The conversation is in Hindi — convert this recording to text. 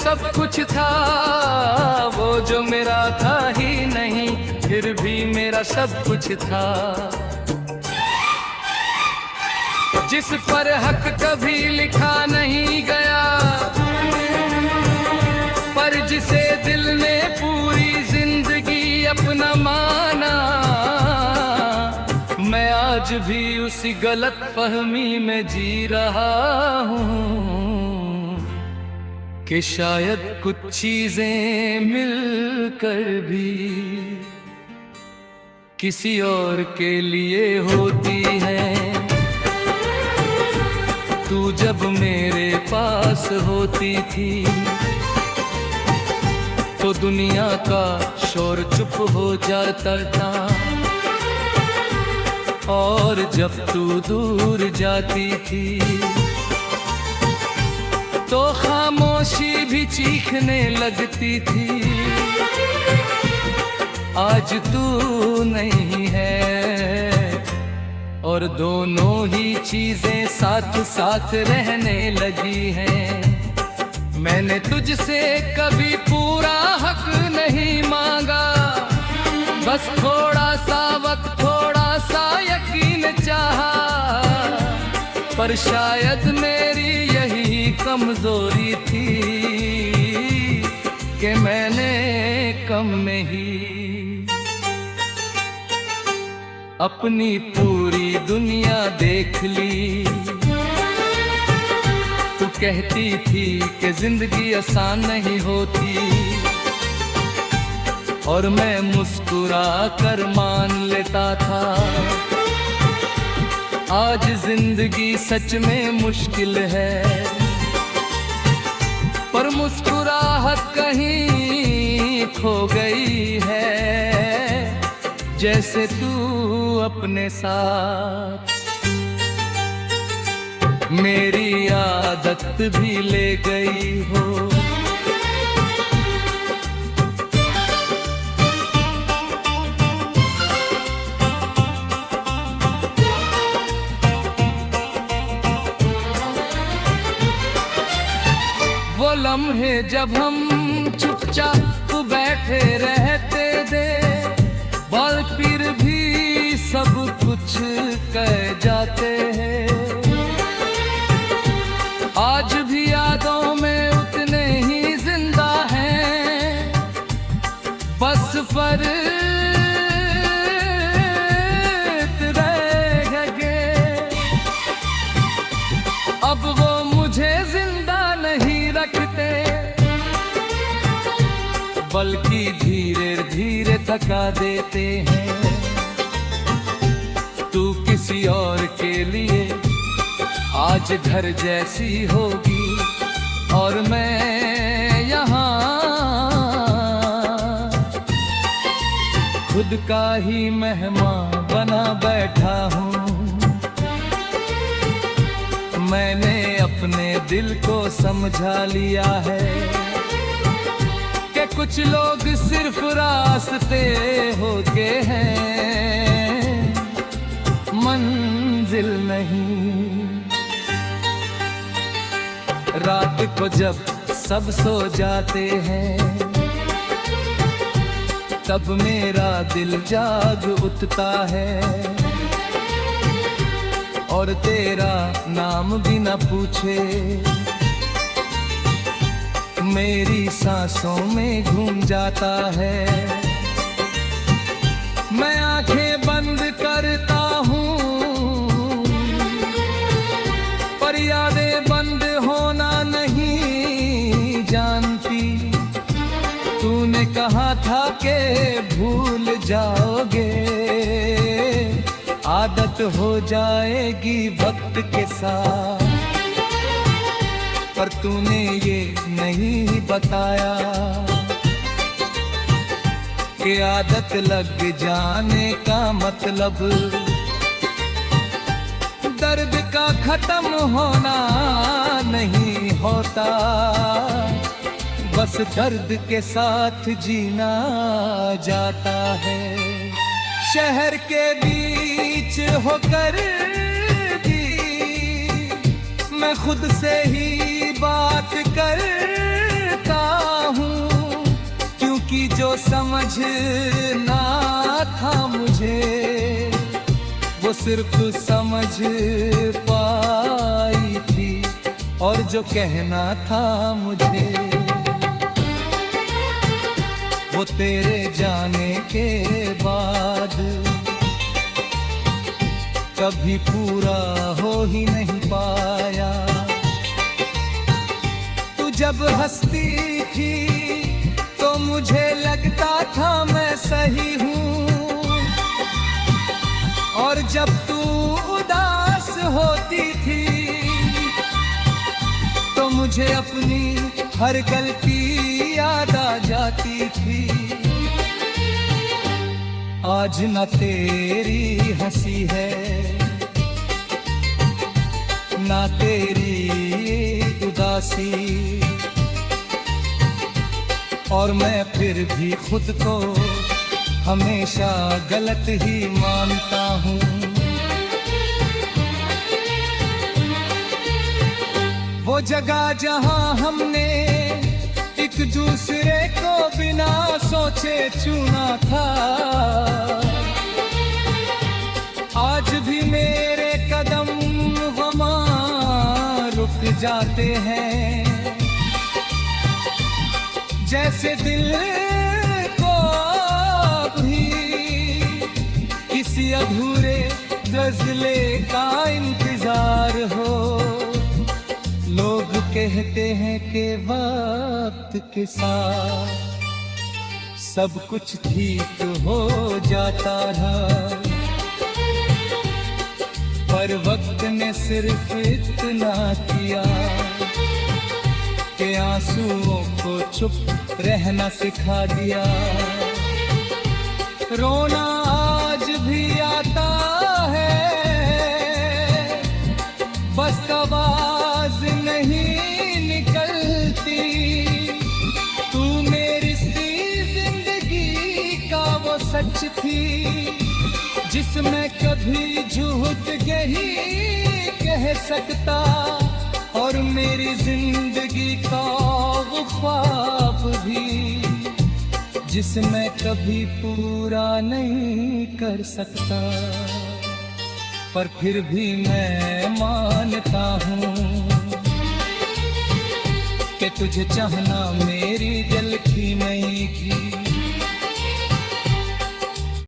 सब कुछ था, वो जो मेरा था ही नहीं, फिर भी मेरा सब कुछ था। जिस पर हक कभी लिखा नहीं गया, पर जिसे दिल ने पूरी जिंदगी अपना माना, मैं आज भी उसी गलत फहमी में जी रहा हूँ कि शायद कुछ चीजें मिलकर भी किसी और के लिए होती हैं। तू जब मेरे पास होती थी तो दुनिया का शोर चुप हो जाता था, और जब तू दूर जाती थी तो खामोशी भी चीखने लगती थी। आज तू नहीं है और दोनों ही चीजें साथ साथ रहने लगी हैं। मैंने तुझसे कभी पूरा हक नहीं मांगा, बस थोड़ा सा वक्त, थोड़ा सा यकीन चाहा, पर शायद मेरी यही कमजोरी थी कि मैंने कम में ही अपनी पूरी दुनिया देख ली। तू कहती थी कि जिंदगी आसान नहीं होती, और मैं मुस्कुरा कर मान लेता था। आज जिंदगी सच में मुश्किल है, पर मुस्कुराहट कहीं खो गई है, जैसे तू अपने साथ मेरी आदत भी ले गई हो। वो लम्हे जब हम चुपचाप बैठे रहते थे, बाल फिर भी सब कुछ कह जाते हैं। आज भी यादों में उतने ही जिंदा हैं, बस फर्क रह गए। अब वो मुझे जिंदा नहीं रखते, बल्कि धीरे धीरे थका देते हैं। तू किसी और के लिए आज घर जैसी होगी, और मैं यहाँ खुद का ही मेहमान बना बैठा हूँ। मैंने अपने दिल को समझा लिया है कि कुछ लोग सिर्फ रास्ते होते हैं, मंजिल नहीं। रात को जब सब सो जाते हैं, तब मेरा दिल जाग उठता है, और तेरा नाम भी न पूछे मेरी सांसों में घूम जाता है। मैं आंखें बंद करता हूँ, पर यादें बंद होना नहीं जानती। तूने कहा था कि भूल जाओगे, आदत हो जाएगी वक्त के साथ, पर तूने ये नहीं बताया कि आदत लग जाने का मतलब दर्द का खत्म होना नहीं होता, बस दर्द के साथ जीना जाता है। शहर के बीच होकर भी मैं खुद से ही बात करता कहता हूँ, क्योंकि जो समझना था मुझे वो सिर्फ समझ पाई थी, और जो कहना था मुझे वो तेरे जाने के बाद कभी पूरा हो ही नहीं पाया। तू जब हंसती थी तो मुझे लगता था मैं सही हूँ, और जब तू उदास होती थी तो मुझे अपनी हर गलती याद आ जाती थी। आज न तेरी हंसी है ना तेरी उदासी, और मैं फिर भी खुद को हमेशा गलत ही मानता हूँ। वो जगह जहाँ हमने एक दूसरे को बिना सोचे चुना था, आज भी मेरे कदम वहाँ रुक जाते हैं। जैसे दिल को भी किसी अधूरे गजले का इंतजार हो। लोग कहते हैं कि वक्त के साथ सब कुछ ठीक हो जाता रहा, पर वक्त ने सिर्फ इतना किया कि आंसुओं को चुप रहना सिखा दिया। रोना आज भी आता है, बस आवाज नहीं निकलती। तू मेरी सी जिंदगी का वो सच थी जिसमें कभी झूठ नहीं कह सकता, और मेरी जिंदगी का वो ख्वाब भी जिसमें कभी पूरा नहीं कर सकता। पर फिर भी मैं मानता हूँ कि तुझे चाहना मेरी दिल की नहीं की।